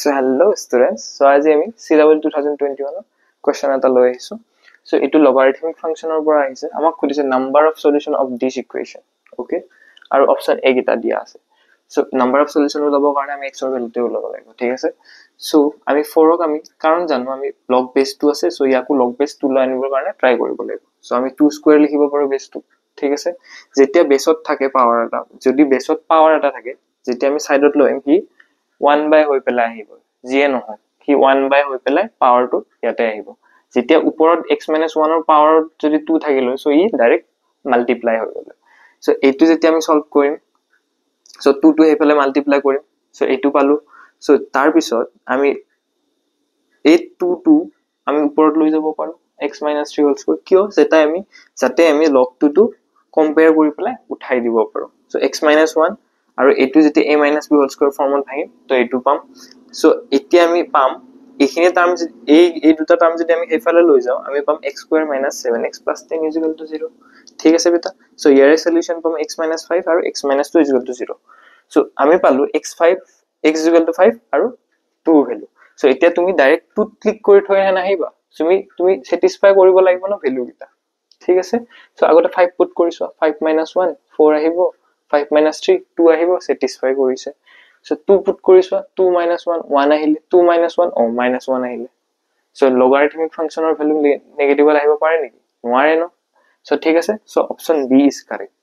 So hello students. So আজি আমি C-level 2021 question এটা লৈ আহিছো. So এটো logarithmic function ৰ পৰা আহিছে. আমাক খুদিছে number of solution of this equation. Okay? আৰু option A গিটা দিয়া আছে. So number of solution ওলাব কাৰণে আমি x ৰ ভ্যালুটো ওলাব লাগিব. ঠিক আছে? So আমি 4 ক আমি কাৰণ জানো আমি log base 2 আছে. So ইয়াকো log base 2 লৈ আনিবৰ কাৰণে ট্ৰাই কৰিব লাগিব. So আমি 2 স্কয়াৰ লিখিব পাৰো base 2. ঠিক আছে? যেতিয়া বেসত থাকে পাৱাৰ এটা, যদি বেসত পাৱাৰ এটা থাকে, যেতিয়া আমি সাইডত লইম কি 1 by হৈ পেলাই আহিব যিয়ে নহয় কি 1 by হৈ পেলাই পাৱাৰটো ইয়াতে আহিব যেতিয়া ওপৰত x - 1 ৰ পাৱাৰ যদি 2 থাকিল সো ই ডাইৰেক্ট মাল্টিপ্লাই হৈ গল সো এইটো যেতিয়া আমি সলভ কৰিম সো 2 টো হেফালে মাল্টিপ্লাই কৰিম সো এইটো পালো সো তাৰ পিছত আমি এই 2 টো আমি ওপৰত লৈ যাব পাৰো x - 3 হোল স্কয়াৰ কিয় যাতে আমি log 2 টো কম্পেয়াৰ কৰি পেলাই উঠাই দিব পাৰো সো x - 1 আৰু এটো যেতি a - b হোল স্কয়াৰ ফৰ্মত ভাঙিম তো এটো পাম সো এতিয়া আমি পাম এখিনি টার্ম এই দুটা টার্ম যদি আমি হেফালে লৈ যাও আমি পাম x স্কয়াৰ - 7x + 10 0 ঠিক আছে বেটা সো ইয়াৰে সলিউশন পাম x - 5 আৰু x - 2 0 সো আমি পালো x5 x 5 আৰু 2 ভ্যালু সো এতিয়া তুমি ডাইৰেক্ট 2 ক্লিক কৰি থৈ নাহিবা তুমি স্যাটিসফাই কৰিব লাগিব না ভ্যালু গিটা ঠিক আছে সো আগতে 5 পুট কৰিছো 5 - 1 4 আহিব 5 - 3 2 আহিব স্যাটিসফাই কৰিছে সো 2 পুট কৰিছো 2 - 1 1 আহিলে 2 - 1 ও -1 আহিলে সো লগাৰিথমিক ফাংচনৰ ভ্যালু নেগেটিভ আহিব পাৰে নেকি নোৱাৰে ন সো ঠিক আছে so option B is correct